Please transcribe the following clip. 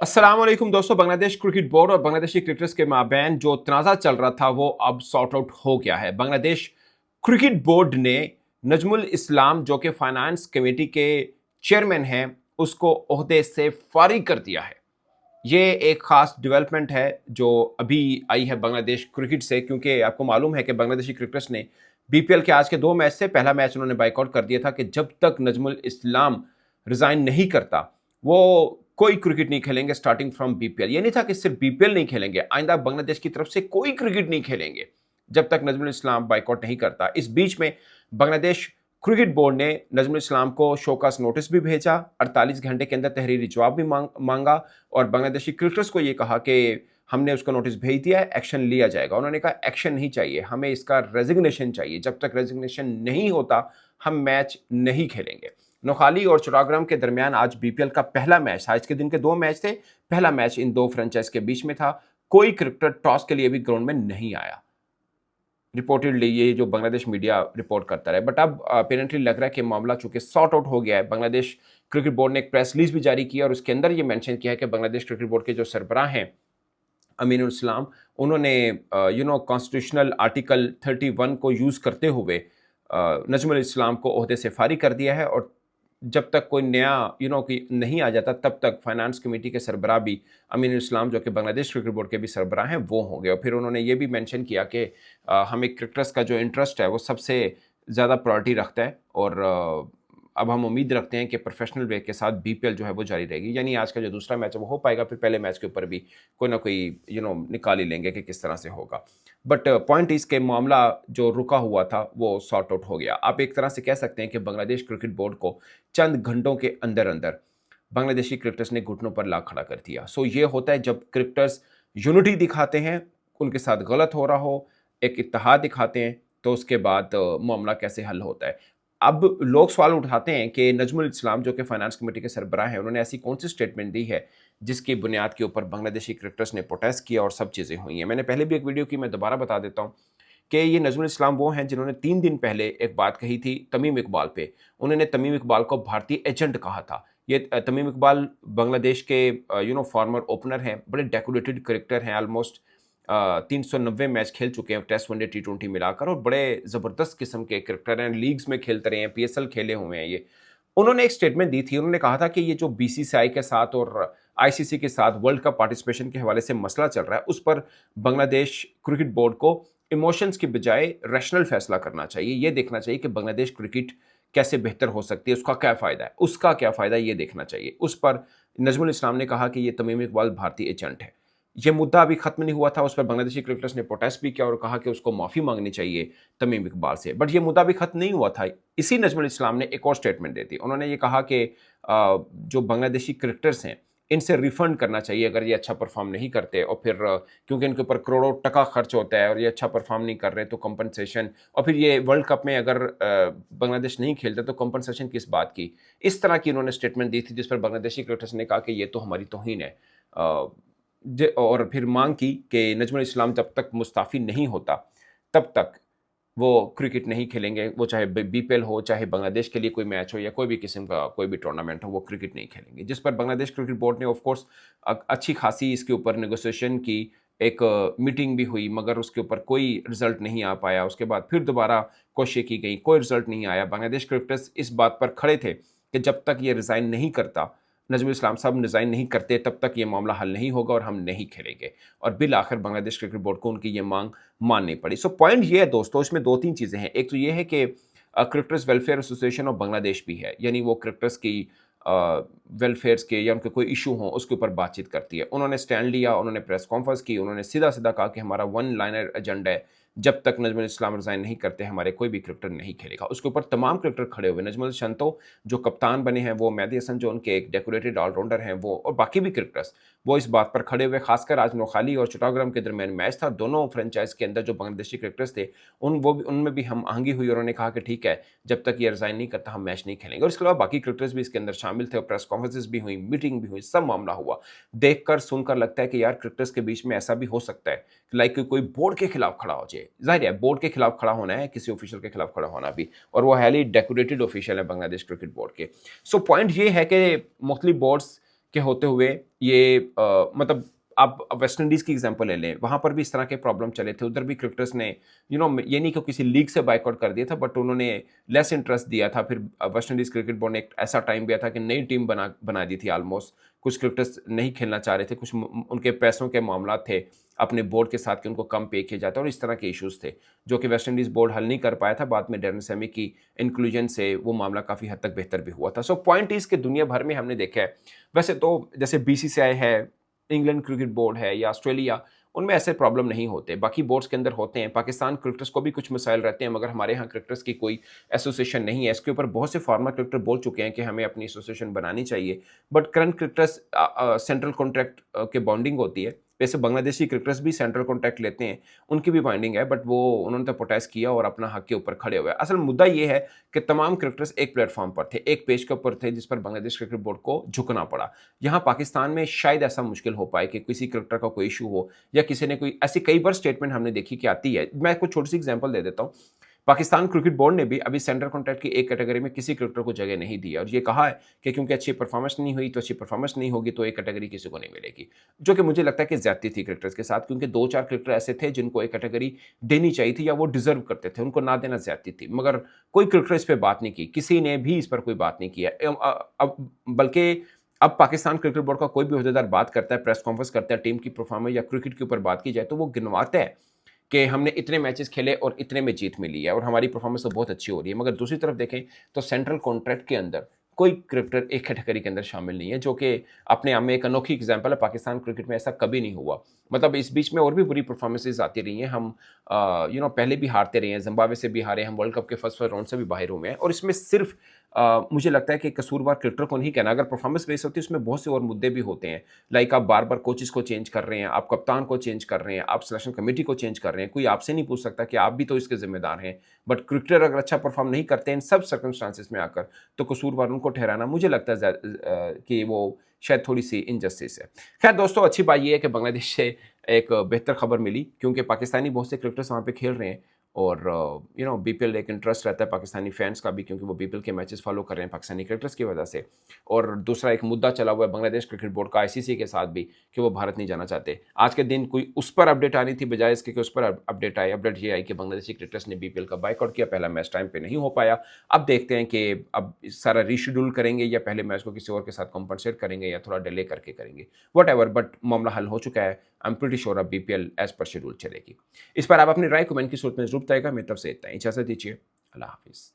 अस्सलाम वालेकुम दोस्तों। बांग्लादेश क्रिकेट बोर्ड और बांग्लादेशी क्रिकेटर्स के माबैन जो तनाज़ा चल रहा था वो अब सॉर्ट आउट हो गया है। बांग्लादेश क्रिकेट बोर्ड ने नजमुल इस्लाम जो कि फाइनेंस कमेटी के चेयरमैन हैं उसको ओहदे से फारिग कर दिया है। ये एक खास डेवलपमेंट है जो अभी आई है बांग्लादेश क्रिकेट से, क्योंकि आपको मालूम है कि बांग्लादेशी क्रिकेटर्स ने बीपीएल के आज के 2 मैच से पहला मैच उन्होंने बाइकआउट कर दिया था कि जब तक नजमुल इस्लाम रिजाइन नहीं करता वो कोई क्रिकेट नहीं खेलेंगे स्टार्टिंग फ्रॉम बीपीएल। ये नहीं था कि सिर्फ बीपीएल नहीं खेलेंगे, आइंदा बांग्लादेश की तरफ से कोई क्रिकेट नहीं खेलेंगे जब तक नजमुल इस्लाम बाइकआउट नहीं करता। इस बीच में बांग्लादेश क्रिकेट बोर्ड ने नजमुल इस्लाम को शोकास नोटिस भी भेजा, 48 घंटे के अंदर तहरीरी जवाब भी मांगा और बांग्लादेशी क्रिकेटर्स को ये कहा कि हमने उसको नोटिस भेज दिया है, एक्शन लिया जाएगा। उन्होंने कहा एक्शन नहीं चाहिए, हमें इसका रेजिग्नेशन चाहिए। जब तक रेजिग्नेशन नहीं होता हम मैच नहीं खेलेंगे। नोखाली और चौराग्राम के दरमियान आज बीपीएल का पहला मैच, आज के दिन के 2 मैच थे, पहला मैच इन 2 फ्रेंचाइज के बीच में था। कोई क्रिकेटर टॉस के लिए भी ग्राउंड में नहीं आया, रिपोर्टेडली ये जो बांग्लादेश मीडिया रिपोर्ट करता रहा। बट अब अपेरेंटली लग रहा है कि मामला चूंकि सॉर्ट आउट हो गया है। बांग्लादेश क्रिकेट बोर्ड ने एक प्रेस रिलीज भी जारी किया और उसके अंदर ये मेंशन किया है कि बांग्लादेश क्रिकेट बोर्ड के जो सरबराह हैं अमीनुल इस्लाम, उन्होंने कॉन्स्टिट्यूशनल आर्टिकल 31 को यूज़ करते हुए नजमुल इस्लाम को ओहदे से फारिग कर दिया है और जब तक कोई नया कि नहीं आ जाता तब तक फाइनेंस कमेटी के सरबराह भी अमीनुल इस्लाम जो कि बांग्लादेश क्रिकेट बोर्ड के भी सरबराह हैं वो होंगे। और फिर उन्होंने ये भी मेंशन किया कि हमें क्रिकेटर्स का जो इंटरेस्ट है वो सबसे ज़्यादा प्रायोरिटी रखता है और अब हम उम्मीद रखते हैं कि प्रोफेशनल वे के साथ बीपीएल जो है वो जारी रहेगी। यानी आज का जो दूसरा मैच है वो हो पाएगा, फिर पहले मैच के ऊपर भी कोई ना कोई निकाल ही लेंगे कि किस तरह से होगा। बट पॉइंट इसके मामला जो रुका हुआ था वो सॉर्ट आउट हो गया। आप एक तरह से कह सकते हैं कि बांग्लादेश क्रिकेट बोर्ड को चंद घंटों के अंदर अंदर बांग्लादेशी क्रिकेटर्स ने घुटनों पर ला खड़ा कर दिया। सो ये होता है जब क्रिकेटर्स यूनिटी दिखाते हैं, उनके साथ गलत हो रहा हो, एक इत्तेहाद दिखाते हैं, तो उसके बाद मामला कैसे हल होता है। अब लोग सवाल उठाते हैं कि नजमुल इस्लाम जो कि फाइनेंस कमेटी के सरबराह हैं, उन्होंने ऐसी कौन सी स्टेटमेंट दी है जिसकी बुनियाद के ऊपर बांग्लादेशी क्रिकेटर्स ने प्रोटेस्ट किया और सब चीज़ें हुई हैं। मैंने पहले भी एक वीडियो की, मैं दोबारा बता देता हूँ कि ये नजमुल इस्लाम वो हैं जिन्होंने 3 दिन पहले एक बात कही थी तमीम इकबाल पे। उन्होंने तमीम इकबाल को भारतीय एजेंट कहा था। ये तमीम इकबाल बांग्लादेश के फॉर्मर ओपनर हैं, बड़े डेकोरेटेड क्रिकेटर हैं, ऑलमोस्ट 390 मैच खेल चुके हैं टेस्ट, वनडे, टी20 मिलाकर, और बड़े ज़बरदस्त किस्म के क्रिकेटर हैं, लीग्स में खेलते रहे हैं, पीएसएल खेले हुए हैं ये। उन्होंने एक स्टेटमेंट दी थी, उन्होंने कहा था कि ये जो बीसीसीआई के साथ और आईसीसी के साथ वर्ल्ड कप पार्टिसिपेशन के हवाले से मसला चल रहा है उस पर बांग्लादेश क्रिकेट बोर्ड को इमोशंस की बजाय रैशनल फैसला करना चाहिए। ये देखना चाहिए कि बांग्लादेश क्रिकेट कैसे बेहतर हो सकती है, उसका क्या फ़ायदा है, उसका क्या फ़ायदा ये देखना चाहिए। उस पर नजमुल इस्लाम ने कहा कि ये तमीम इकबाल भारतीय एजेंट है। ये मुद्दा अभी खत्म नहीं हुआ था, उस पर बांग्लादेशी क्रिकेटर्स ने प्रोटेस्ट भी किया और कहा कि उसको माफ़ी मांगनी चाहिए तमीम इकबाल से। बट ये मुद्दा अभी खत्म नहीं हुआ था। इसी नजमुल इस्लाम ने एक और स्टेटमेंट दी थी। उन्होंने ये कहा कि जो बांग्लादेशी क्रिकेटर्स हैं इनसे रिफंड करना चाहिए अगर ये अच्छा परफॉर्म नहीं करते, और फिर क्योंकि इनके ऊपर करोड़ों टका खर्च होता है और ये अच्छा परफॉर्म नहीं कर रहे तो कंपनसेशन, और फिर ये वर्ल्ड कप में अगर बांग्लादेश नहीं खेलते तो कंपनसेशन किस बात की। इस तरह की उन्होंने स्टेटमेंट दी थी जिस पर बांग्लादेशी क्रिकेटर्स ने कहा कि ये तो हमारी तौहीन है, और फिर मांग की कि नजमुल इस्लाम जब तक मुस्ताफ़ी नहीं होता तब तक वो क्रिकेट नहीं खेलेंगे, वो चाहे बीपीएल हो, चाहे बांग्लादेश के लिए कोई मैच हो या कोई भी किस्म का कोई भी टूर्नामेंट हो, वो क्रिकेट नहीं खेलेंगे। जिस पर बांग्लादेश क्रिकेट बोर्ड ने ऑफ कोर्स अच्छी खासी इसके ऊपर नेगोशिएशन की, एक मीटिंग भी हुई, मगर उसके ऊपर कोई रिजल्ट नहीं आ पाया। उसके बाद फिर दोबारा कोशिश की गई, कोई रिजल्ट नहीं आया। बांग्लादेश क्रिकेटर्स इस बात पर खड़े थे कि जब तक ये रिज़ाइन नहीं करता, नजमुल इस्लाम साहब रिज़ाइन नहीं करते, तब तक ये मामला हल नहीं होगा और हम नहीं खेलेंगे। और बिल आखिर बांग्लादेश क्रिकेट बोर्ड को उनकी ये मांग माननी पड़ी। सो पॉइंट ये है दोस्तों, इसमें 2-3 चीज़ें हैं। एक तो ये है कि cricketers welfare association of Bangladesh भी है, यानी वो क्रिकेटर्स की वेलफेयर्स के या उनके कोई इशू हों उसके ऊपर बातचीत करती है। उन्होंने स्टैंड लिया, उन्होंने प्रेस कॉन्फ्रेंस की, उन्होंने सीधा सीधा कहा कि हमारा वन लाइनर एजेंडा है, जब तक नजमुल इस्लाम रिज़ाइन नहीं करते हमारे कोई भी क्रिकेटर नहीं खेलेगा। उसके ऊपर तमाम क्रिकेटर खड़े हुए, नजमुल शंतो जो कप्तान बने हैं वो, मेहदी हसन जो उनके एक डेकोरेटेड ऑलराउंडर हैं वो, और बाकी भी क्रिकेटर्स वो इस बात पर खड़े हुए। खासकर आज नोखाली और चट्टग्राम के दरमियान मैच था, दोनों फ्रेंचाइज के अंदर जो बांग्लादेशी क्रिकेटर्स थे उनमें भी हम आहंगी हुई और उन्होंने कहा कि ठीक है जब तक ये रिज़ाइन नहीं करता हम मैच नहीं खेलेंगे। और इसके अलावा बाकी क्रिकेटर्स भी इसके अंदर शामिल थे और प्रेस कॉन्फ्रेंसेस भी हुई, मीटिंग भी हुई, सब मामला हुआ। देखकर सुनकर लगता है कि यार क्रिकेटर्स के बीच में ऐसा भी हो सकता है लाइक कोई बोर्ड के खिलाफ खड़ा हो जाए। जाहिर है बोर्ड के खिलाफ खड़ा होना है, किसी ऑफिशियल के खिलाफ खड़ा होना भी, और वो हाईली डेकोरेटेड ऑफिशियल है बांग्लादेश क्रिकेट बोर्ड के। सो पॉइंट ये है कि मुख्तलिफ बोर्ड्स के होते हुए ये मतलब आप वेस्ट इंडीज़ की एग्जांपल ले लें, वहाँ पर भी इस तरह के प्रॉब्लम चले थे। उधर भी क्रिकेटर्स ने ये नहीं कि किसी लीग से बायकॉट कर दिया था, बट उन्होंने लेस इंटरेस्ट दिया था। फिर वेस्ट इंडीज़ क्रिकेट बोर्ड ने एक ऐसा टाइम दिया था कि नई टीम बना दी थी ऑलमोस्ट। कुछ क्रिकेटर्स नहीं खेलना चाह रहे थे, कुछ उनके पैसों के मामला थे अपने बोर्ड के साथ कि उनको कम पे किया जाता है, और इस तरह के इश्यूज़ थे, जो कि वेस्ट इंडीज़ बोर्ड हल नहीं कर पाया था। बाद में डैरेन सैमी की इंक्लूजन से वो मामला काफ़ी हद तक बेहतर भी हुआ था। सो पॉइंट इज़ कि दुनिया भर में हमने देखा है, वैसे तो जैसे बीसीसीआई है, इंग्लैंड क्रिकेट बोर्ड है या ऑस्ट्रेलिया, उनमें ऐसे प्रॉब्लम नहीं होते। बाकी बोर्ड्स के अंदर होते हैं। पाकिस्तान क्रिकेटर्स को भी कुछ मसाइल रहते हैं, मगर हमारे यहाँ क्रिकेटर्स की कोई एसोसिएशन नहीं है। इसके ऊपर बहुत से फॉर्मर क्रिकेटर बोल चुके हैं कि हमें अपनी एसोसिएशन बनानी चाहिए, but current cricketers central contract के बॉन्डिंग होती है। वैसे बांग्लादेशी क्रिकेटर्स भी सेंट्रल कॉन्ट्रैक्ट लेते हैं, उनकी भी बाइंडिंग है, बट वो उन्होंने तो प्रोटेस्ट किया और अपना हक के ऊपर खड़े हुए। असल मुद्दा ये है कि तमाम क्रिकेटर्स एक प्लेटफॉर्म पर थे, एक पेज के ऊपर थे, जिस पर बांग्लादेश क्रिकेट बोर्ड को झुकना पड़ा। यहाँ पाकिस्तान में शायद ऐसा मुश्किल हो पाए कि किसी क्रिकेटर का कोई इशू हो या किसी ने कोई ऐसी कई बार स्टेटमेंट हमने देखी कि आती है। मैं कुछ छोटी सी एग्जांपल दे देता हूँ। पाकिस्तान क्रिकेट बोर्ड ने भी अभी सेंट्रल कॉन्ट्रैक्ट की एक कैटेगरी में किसी क्रिकेटर को जगह नहीं दी है, और ये कहा है कि क्योंकि अच्छी परफॉर्मेंस नहीं हुई तो अच्छी परफॉर्मेंस नहीं होगी, तो एक कैटेगरी किसी को नहीं मिलेगी, जो कि मुझे लगता है कि ज्यादती थी क्रिकेटर्स के साथ, क्योंकि 2-4 क्रिकेटर ऐसे थे जिनको एक कैटेगरी देनी चाहिए थी या वो डिजर्व करते थे, उनको ना देना ज्यादती थी। मगर कोई क्रिकेटर इस पर बात नहीं की, किसी ने भी इस पर कोई बात नहीं किया। अब बल्कि अब पाकिस्तान क्रिकेट बोर्ड का कोई भी अहदेदार बात करता है, प्रेस कॉन्फ्रेंस करता है, टीम की परफॉर्मेंस या क्रिकेट के ऊपर बात की जाए, तो वो गिनवाता है कि हमने इतने मैचेस खेले और इतने में जीत मिली है और हमारी परफॉर्मेंस तो बहुत अच्छी हो रही है। मगर दूसरी तरफ देखें तो सेंट्रल कॉन्ट्रैक्ट के अंदर कोई क्रिकेटर एक कैटेगरी के अंदर शामिल नहीं है, जो कि अपने आप में एक अनोखी एग्जांपल है। पाकिस्तान क्रिकेट में ऐसा कभी नहीं हुआ। मतलब इस बीच में और भी बुरी परफॉर्मेंसेज आती रही हैं, हम पहले भी हारते रहे हैं, जिम्बाब्वे से भी हारे, हम वर्ल्ड कप के फर्स्ट राउंड से भी बाहर हुए हैं, और इसमें सिर्फ मुझे लगता है कि कसूरवार क्रिकेटर को नहीं कहना। अगर परफॉर्मेंस बेस होती है उसमें बहुत से और मुद्दे भी होते हैं। लाइक आप बार बार कोचेस को चेंज कर रहे हैं, आप कप्तान को चेंज कर रहे हैं, आप सिलेक्शन कमेटी को चेंज कर रहे हैं, कोई आपसे नहीं पूछ सकता कि आप भी तो इसके जिम्मेदार हैं। बट क्रिकेटर अगर अच्छा परफॉर्म नहीं करते इन सब सर्कमस्टांसिस में आकर, तो कसूरवार उनको ठहराना मुझे लगता है कि वो शायद थोड़ी सी इनजस्टिस है। खैर दोस्तों, अच्छी बात यह है कि बांग्लादेश से एक बेहतर खबर मिली, क्योंकि पाकिस्तानी बहुत से क्रिकेटर्स वहाँ पे खेल रहे हैं, और बीपीएल एक इंटरेस्ट रहता है पाकिस्तानी फैंस का भी, क्योंकि वो बीपीएल के मैचेस फॉलो कर रहे हैं पाकिस्तानी क्रिकेटर्स की वजह से। और दूसरा एक मुद्दा चला हुआ है बांग्लादेश क्रिकेट बोर्ड का आईसीसी के साथ भी, कि वो भारत नहीं जाना चाहते। आज के दिन कोई उस पर अपडेट आनी थी, बजाय इसके कि उस पर अपडेट ये आई कि बांग्लादेशी क्रिकेटर्स ने बीपीएल का बायकॉट किया, पहला मैच टाइम पे नहीं हो पाया। अब देखते हैं कि अब सारा रीशेड्यूल करेंगे या पहले मैच को किसी और के साथ कॉम्पनसेट करेंगे या थोड़ा डिले करके करेंगे, वट एवर, बट मामला हल हो चुका है। आई एम प्रीटी श्योर अब बीपीएल एज पर शेड्यूल चलेगी। इस पर आप अपनी राय कमेंट की सूरत में जरूर बताएगा। मेरी तरफ से इतना ही, इजाजत दीजिए, अल्लाह हाफिज़।